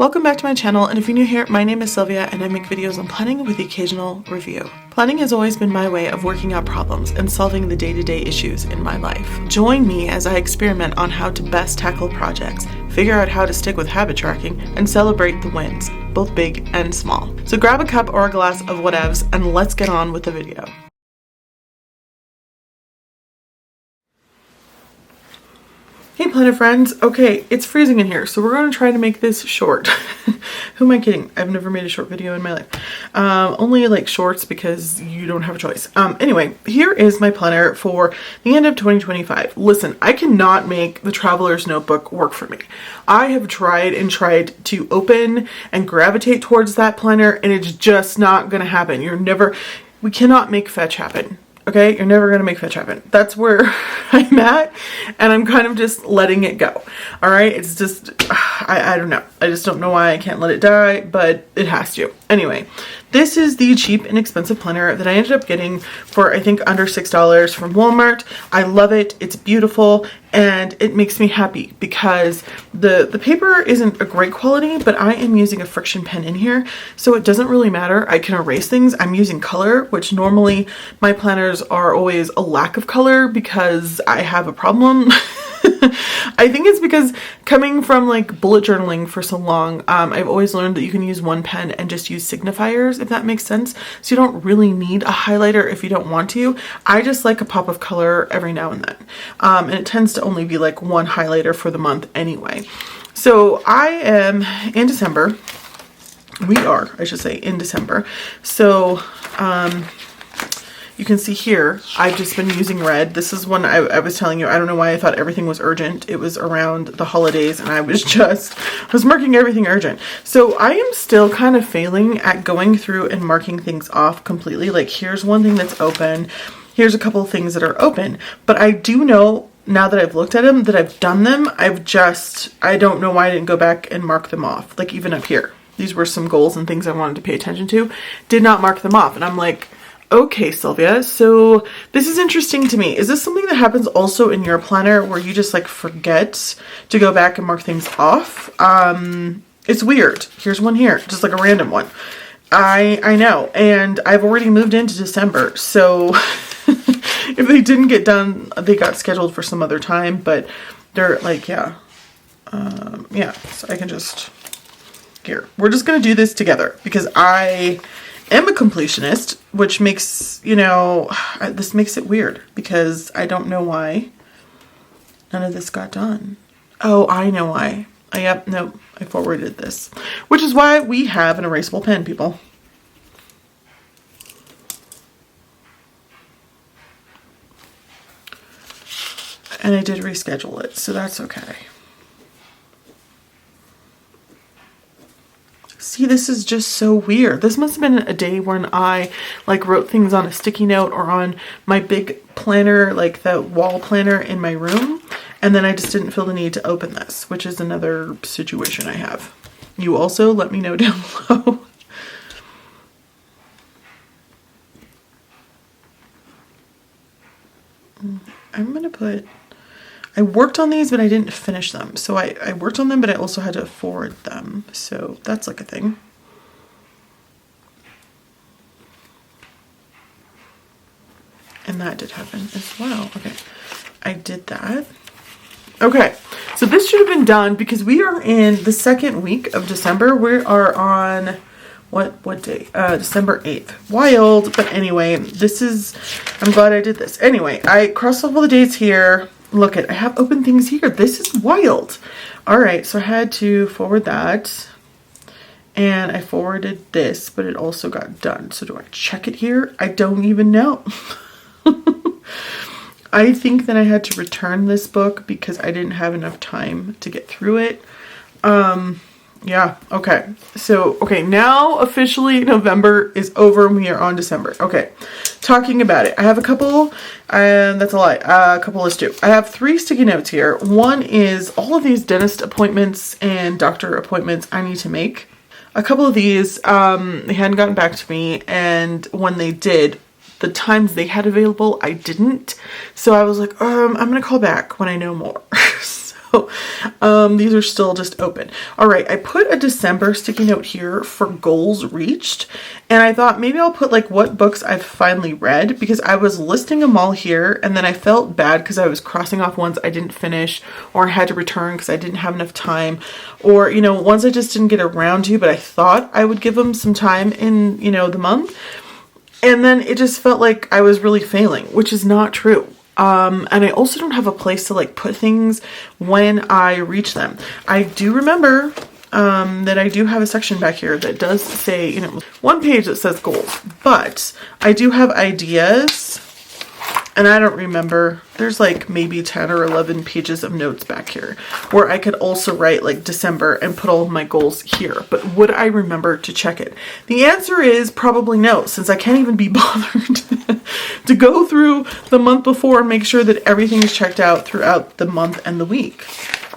Welcome back to my channel, and if you're new here, my name is Sylvia and I make videos on planning with the occasional review. Planning has always been my way of working out problems and solving the day-to-day issues in my life. Join me as I experiment on how to best tackle projects, figure out how to stick with habit tracking, and celebrate the wins, both big and small. So grab a cup or a glass of whatevs and let's get on with the video. Hey planner friends, okay, it's freezing in here, so we're going to try to make this short. Who am I kidding? I've never made a short video in my life. Only like shorts because you don't have a choice. Anyway, here is my planner for the end of 2025. Listen, I cannot make the Traveler's Notebook work for me. I have tried and tried to open and gravitate towards that planner, and it's just not going to happen. We cannot make fetch happen. Okay, you're never gonna make fetch happen. That's where I'm at, and I'm kind of just letting it go. All right, it's just, I don't know. I just don't know why I can't let it die, but it has to. Anyway, this is the cheap and expensive planner that I ended up getting for, I think, under $6 from Walmart. I love it. It's beautiful, and it makes me happy because the paper isn't a great quality, but I am using a friction pen in here, so it doesn't really matter. I can erase things. I'm using color, which normally my planners are always a lack of color because I have a problem. I think it's because coming from like bullet journaling for so long, I've always learned that you can use one pen and just use signifiers, if that makes sense. So you don't really need a highlighter if you don't want to. I just like a pop of color every now and then. And it tends to only be like one highlighter for the month anyway. So I am in December. We are, I should say, in December. So, you can see here, I've just been using red. This is one I was telling you, I don't know why I thought everything was urgent. It was around the holidays and I was marking everything urgent. So I am still kind of failing at going through and marking things off completely. Like here's one thing that's open. Here's a couple of things that are open. But I do know now that I've looked at them, that I've done them. I don't know why I didn't go back and mark them off. Like even up here. These were some goals and things I wanted to pay attention to. Did not mark them off. And I'm like, okay, Sylvia, so this is interesting to me. Is this something that happens also in your planner where you just like forget to go back and mark things off? It's weird. Here's one here, just like a random one. I know, and I've already moved into December, so if they didn't get done, they got scheduled for some other time, but they're like, yeah, so I can just, here. We're just going to do this together because I am a completionist, which makes, this makes it weird because I don't know why none of this got done. Oh, I know why. No, I forwarded this, which is why we have an erasable pen, people. And I did reschedule it, so that's okay. See, this is just so weird. This must have been a day when I like wrote things on a sticky note or on my big planner, like the wall planner in my room. And then I just didn't feel the need to open this, which is another situation I have. You also let me know down below. I'm going to put... I worked on these, but I didn't finish them. So I worked on them, but I also had to forward them. So that's like a thing. And that did happen as well. Okay, I did that. Okay, so this should have been done because we are in the second week of December. We are on, what day? December 8th. Wild, but anyway, I'm glad I did this. Anyway, I crossed off all the dates here. Look I have open things here. This is wild. All right, so I had to forward that. And I forwarded this, but it also got done. So do I check it here? I don't even know. I think that I had to return this book because I didn't have enough time to get through it. Yeah, okay. So, okay, now officially November is over and we are on December. Okay, talking about it. I have a couple, and that's a lie, a couple is two. I have 3 sticky notes here. One is all of these dentist appointments and doctor appointments I need to make. A couple of these, they hadn't gotten back to me, and when they did, the times they had available, I didn't. So I was like, I'm going to call back when I know more. So These are still just open. All right, I put a December sticky note here for goals reached, and I thought maybe I'll put like what books I've finally read, because I was listing them all here, and then I felt bad because I was crossing off ones I didn't finish, or I had to return because I didn't have enough time, or, you know, ones I just didn't get around to, but I thought I would give them some time in, you know, the month. And then it just felt like I was really failing, which is not true. And I also don't have a place to like put things when I reach them. I do remember that I do have a section back here that does say, you know, one page that says goals, but I do have ideas, and I don't remember. There's like maybe 10 or 11 pages of notes back here where I could also write like December and put all of my goals here. But would I remember to check it? The answer is probably no, since I can't even be bothered to go through the month before and make sure that everything is checked out throughout the month and the week.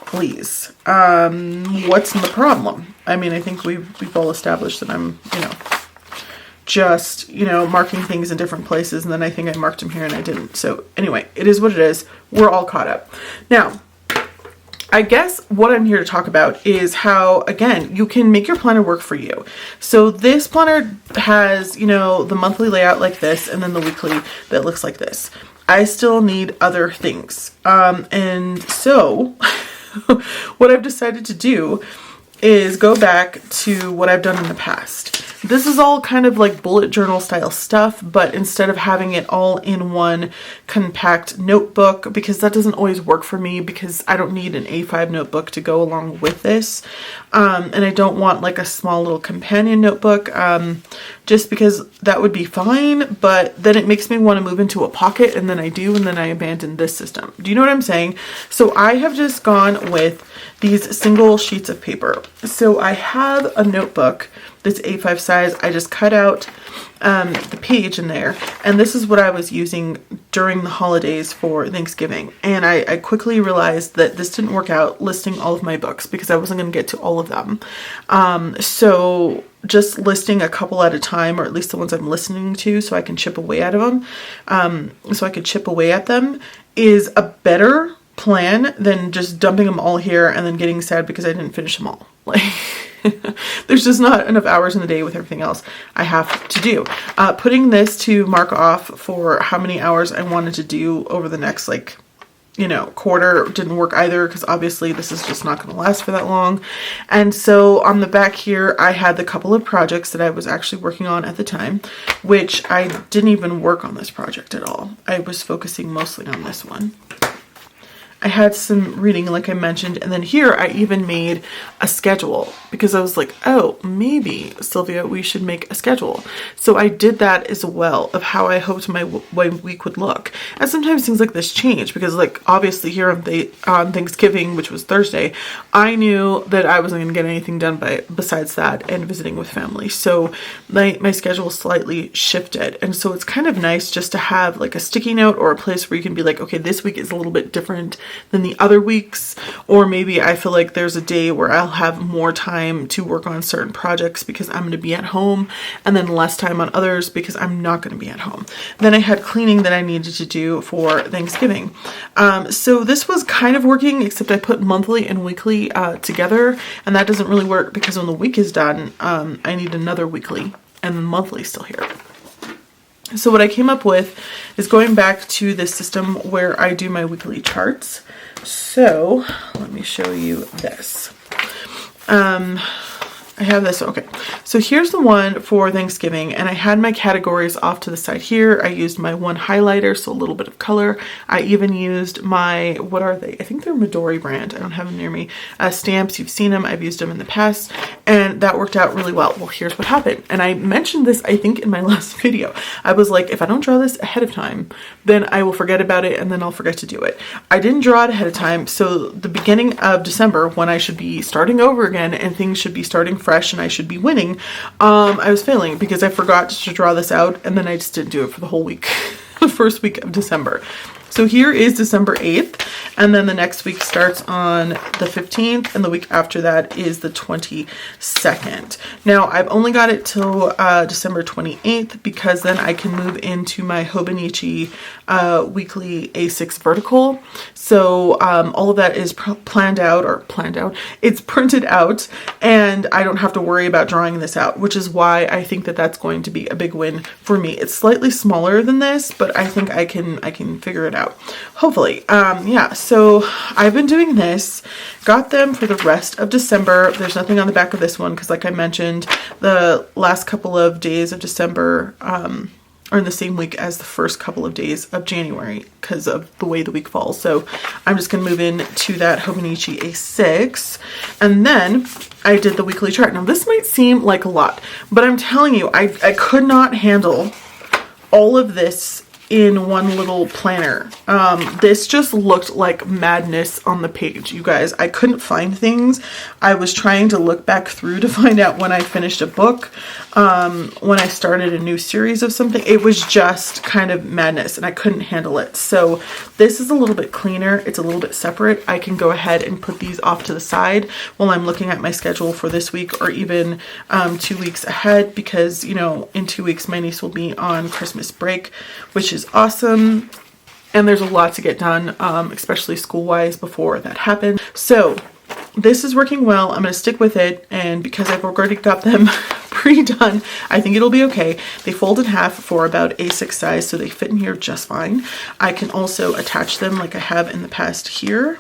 Please. What's the problem? I mean, I think we've all established that I'm, you know, just, you know, marking things in different places, and then I think I marked them here and I didn't. So anyway, it is what it is. We're all caught up. Now, I guess what I'm here to talk about is how, again, you can make your planner work for you. So this planner has, you know, the monthly layout like this, and then the weekly that looks like this. I still need other things. And so what I've decided to do is go back to what I've done in the past. This is all kind of like bullet journal style stuff, but instead of having it all in one compact notebook, because that doesn't always work for me, because I don't need an A5 notebook to go along with this. And I don't want like a small little companion notebook, just because that would be fine, but then it makes me want to move into a pocket, and then I do, and then I abandon this system. Do you know what I'm saying? So I have just gone with these single sheets of paper. So I have a notebook that's A5 size. I just cut out the page in there, and this is what I was using during the holidays for Thanksgiving. And I quickly realized that this didn't work out listing all of my books, because I wasn't going to get to all of them. So just listing a couple at a time, or at least the ones I'm listening to, so I can chip away out of them, so I could chip away at them, is a better plan than just dumping them all here and then getting sad because I didn't finish them all. Like, there's just not enough hours in the day with everything else I have to do. Putting this to mark off for how many hours I wanted to do over the next, like, you know, quarter didn't work either, because obviously this is just not going to last for that long. And so on the back here, I had the couple of projects that I was actually working on at the time, which I didn't even work on this project at all. I was focusing mostly on this one. I had some reading, like I mentioned, and then here I even made a schedule, because I was like, oh, maybe, Sylvia, we should make a schedule. So I did that as well, of how I hoped my week would look. And sometimes things like this change, because, like, obviously here on Thanksgiving, which was Thursday, I knew that I wasn't going to get anything done besides that and visiting with family. So my schedule slightly shifted. And so it's kind of nice just to have like a sticky note or a place where you can be like, okay, this week is a little bit different than the other weeks, or maybe I feel like there's a day where I'll have more time to work on certain projects because I'm going to be at home, and then less time on others because I'm not going to be at home. Then I had cleaning that I needed to do for Thanksgiving. So this was kind of working, except I put monthly and weekly together, and that doesn't really work because when the week is done, I need another weekly, and the monthly still here. So what I came up with is going back to this system where I do my weekly charts. So let me show you this. I have this. Okay, so here's the one for Thanksgiving, and I had my categories off to the side here. I used my one highlighter, so a little bit of color. I even used my, what are they? I think they're Midori brand. I don't have them near me. Stamps, you've seen them. I've used them in the past, and that worked out really well. Well, here's what happened. And I mentioned this, I think, in my last video. I was like, if I don't draw this ahead of time, then I will forget about it, and then I'll forget to do it. I didn't draw it ahead of time, so the beginning of December, when I should be starting over again and things should be starting fresh and I should be winning, I was failing because I forgot to draw this out, and then I just didn't do it for the whole week, the first week of December. So here is December 8th, And then the next week starts on the 15th, and the week after that is the 22nd. Now, I've only got it till December 28th because then I can move into my Hobonichi weekly A6 vertical. So all of that is planned out. It's printed out, and I don't have to worry about drawing this out, which is why I think that that's going to be a big win for me. It's slightly smaller than this, but I think I can figure it out. Hopefully. Yeah, so I've been doing this, got them for the rest of December. There's nothing on the back of this one because, like I mentioned, the last couple of days of December are in the same week as the first couple of days of January because of the way the week falls. So I'm just going to move in to that Hobonichi A6. And then I did the weekly chart. Now this might seem like a lot, but I'm telling you, I could not handle all of this in one little planner. This just looked like madness on the page, you guys. I couldn't find things. I was trying to look back through to find out when I finished a book, when I started a new series of something. It was just kind of madness and I couldn't handle it. So this is a little bit cleaner. It's a little bit separate. I can go ahead and put these off to the side while I'm looking at my schedule for this week or even 2 weeks ahead, because, you know, in 2 weeks my niece will be on Christmas break, which is awesome. And there's a lot to get done, especially school-wise before that happens. So this is working well. I'm going to stick with it. And because I've already got them pre-done, I think it'll be okay. They fold in half for about A6 size, so they fit in here just fine. I can also attach them like I have in the past here.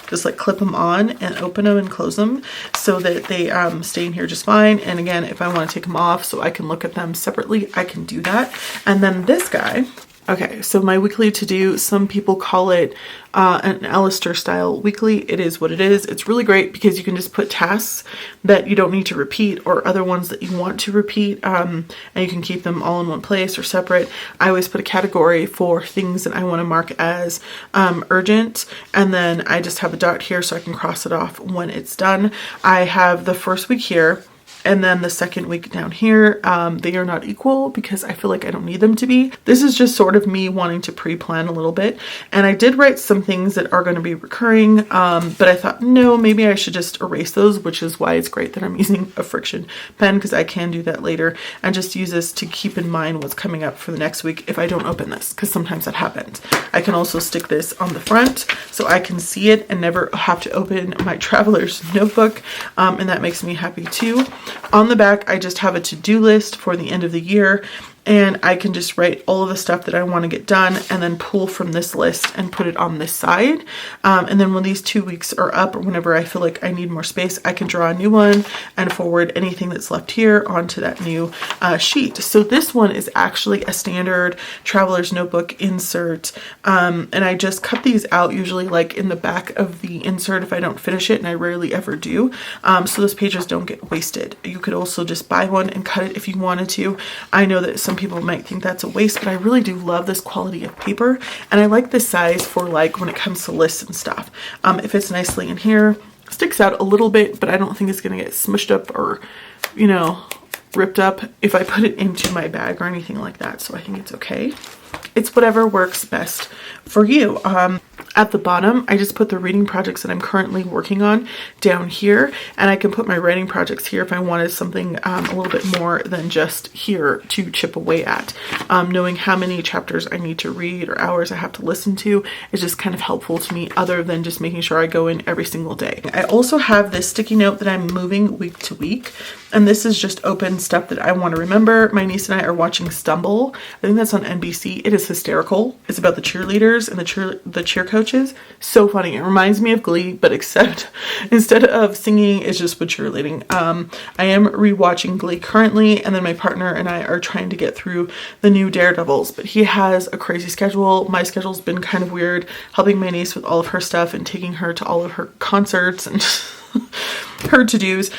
Just like clip them on and open them and close them so that they stay in here just fine. And again, if I want to take them off so I can look at them separately, I can do that. And then this guy, okay, so my weekly to-do, some people call it an Alastair style weekly. It is what it is. It's really great because you can just put tasks that you don't need to repeat or other ones that you want to repeat, and you can keep them all in one place or separate. I always put a category for things that I want to mark as urgent, and then I just have a dot here so I can cross it off when it's done. I have the first week here, and then the second week down here. They are not equal because I feel like I don't need them to be. This is just sort of me wanting to pre-plan a little bit. And I did write some things that are going to be recurring, but I thought, no, maybe I should just erase those, which is why it's great that I'm using a friction pen, because I can do that later and just use this to keep in mind what's coming up for the next week if I don't open this, because sometimes that happens. I can also stick this on the front so I can see it and never have to open my traveler's notebook, and that makes me happy too. On the back, I just have a to-do list for the end of the year, and I can just write all of the stuff that I want to get done and then pull from this list and put it on this side. And then when these 2 weeks are up, or whenever I feel like I need more space, I can draw a new one and forward anything that's left here onto that new sheet. So this one is actually a standard traveler's notebook insert, and I just cut these out usually like in the back of the insert if I don't finish it, and I rarely ever do, so those pages don't get wasted. You could also just buy one and cut it if you wanted to. I know that some people might think that's a waste, but I really do love this quality of paper, and I like this size for like when it comes to lists and stuff. It fits nicely in here, sticks out a little bit, but I don't think it's gonna get smushed up or, you know, ripped up if I put it into my bag or anything like that, so I think it's okay. It's whatever works best for you. At the bottom, I just put the reading projects that I'm currently working on down here, and I can put my writing projects here if I wanted something a little bit more than just here to chip away at. Knowing how many chapters I need to read or hours I have to listen to is just kind of helpful to me, other than just making sure I go in every single day. I also have this sticky note that I'm moving week to week, and this is just open stuff that I want to remember. My niece and I are watching Stumble. I think that's on NBC. It is hysterical. It's about the cheerleaders and the cheer coaches. So funny. It reminds me of Glee, but except instead of singing, it's just with cheerleading. I am rewatching Glee currently, and then my partner and I are trying to get through the new Daredevils, but he has a crazy schedule. My schedule's been kind of weird, helping my niece with all of her stuff and taking her to all of her concerts and her to-dos.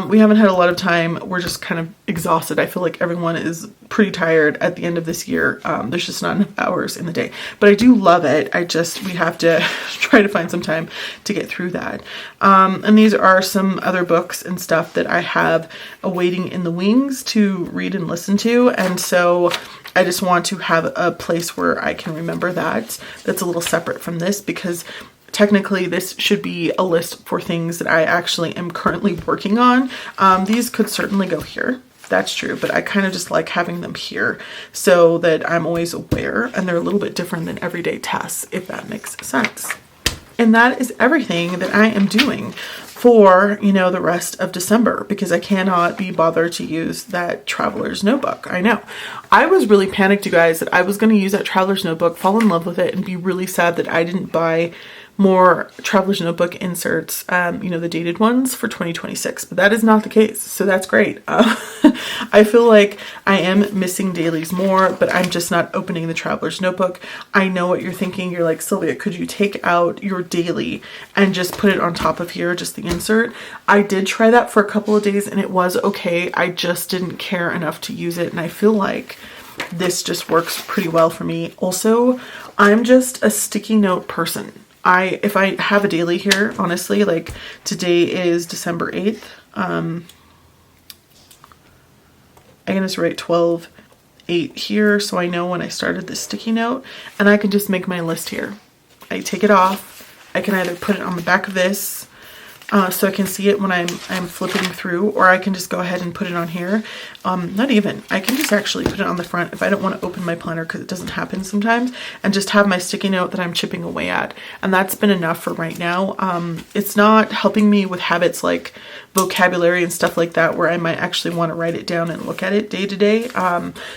We haven't had a lot of time. We're just kind of exhausted. I feel like everyone is pretty tired at the end of this year. There's just not enough hours in the day, but I do love it. We have to try to find some time to get through that. And these are some other books and stuff that I have awaiting in the wings to read and listen to. And so I just want to have a place where I can remember that's a little separate from this, because technically this should be a list for things that I actually am currently working on. These could certainly go here. That's true, but I kind of just like having them here so that I'm always aware, and they're a little bit different than everyday tasks, if that makes sense. And that is everything that I am doing for, you know, the rest of December, because I cannot be bothered to use that traveler's notebook. I know. I was really panicked, you guys, that I was going to use that traveler's notebook, fall in love with it, and be really sad that I didn't buy more traveler's notebook inserts, you know, the dated ones for 2026, but that is not the case. So that's great. I feel like I am missing dailies more, but I'm just not opening the traveler's notebook. I know what you're thinking. You're like, Sylvia, could you take out your daily and just put it on top of here, just the insert? I did try that for a couple of days and it was okay. I just didn't care enough to use it. And I feel like this just works pretty well for me. Also, I'm just a sticky note person. If I have a daily here, honestly, like today is December 8th. I can just write 12/8 here so I know when I started this sticky note, and I can just make my list here. I take it off. I can either put it on the back of this so I can see it when I'm flipping through, or I can just go ahead and put it on here. Not even. I can just actually put it on the front if I don't want to open my planner, because it doesn't happen sometimes, and just have my sticky note that I'm chipping away at. And that's been enough for right now. It's not helping me with habits like vocabulary and stuff like that, where I might actually want to write it down and look at it day to day.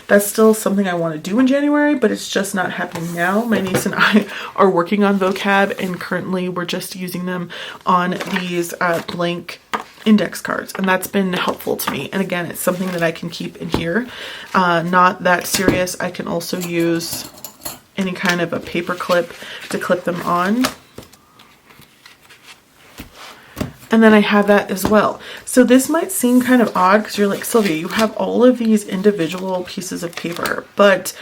That's still something I want to do in January, but it's just not happening now. My niece and I are working on vocab, and currently we're just using them on these blank index cards, and that's been helpful to me. And again, it's something that I can keep in here. Not that serious. I can also use any kind of a paper clip to clip them on. And then I have that as well. So this might seem kind of odd because you're like, Sylvia, you have all of these individual pieces of paper, but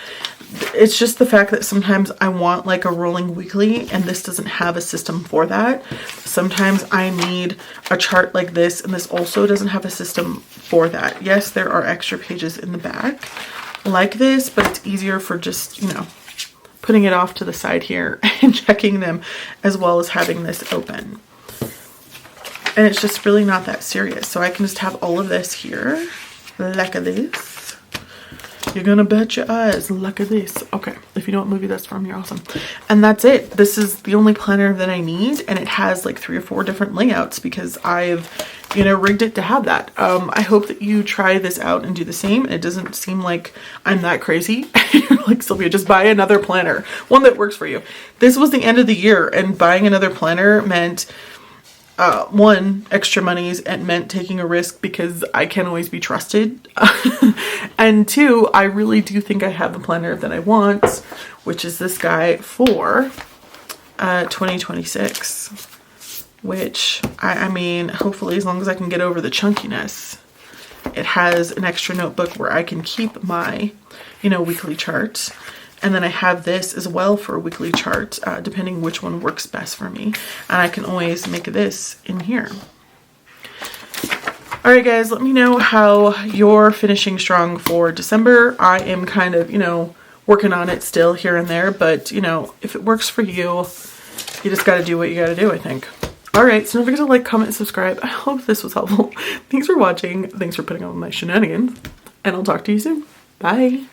it's just the fact that sometimes I want like a rolling weekly, and this doesn't have a system for that. Sometimes I need a chart like this, and this also doesn't have a system for that. Yes, there are extra pages in the back like this, but it's easier for just, you know, putting it off to the side here and checking them, as well as having this open. And it's just really not that serious. So I can just have all of this here, like this. You're gonna bet your eyes, like this. Okay, if you know what movie that's from, you're awesome. And that's it. This is the only planner that I need, and it has like 3 or 4 different layouts because I've, you know, rigged it to have that. I hope that you try this out and do the same. It doesn't seem like I'm that crazy. You're like, Sylvia, just buy another planner, one that works for you. This was the end of the year, and buying another planner meant 1, extra monies, and meant taking a risk because I can't always be trusted. And 2, I really do think I have the planner that I want, which is this guy for 2026, which I mean, hopefully, as long as I can get over the chunkiness, it has an extra notebook where I can keep my, you know, weekly charts. And then I have this as well for a weekly chart, depending which one works best for me. And I can always make this in here. All right, guys, let me know how you're finishing strong for December. I am kind of, you know, working on it still here and there. But, you know, if it works for you, you just got to do what you got to do, I think. All right, so don't forget to like, comment, and subscribe. I hope this was helpful. Thanks for watching. Thanks for putting up with my shenanigans. And I'll talk to you soon. Bye.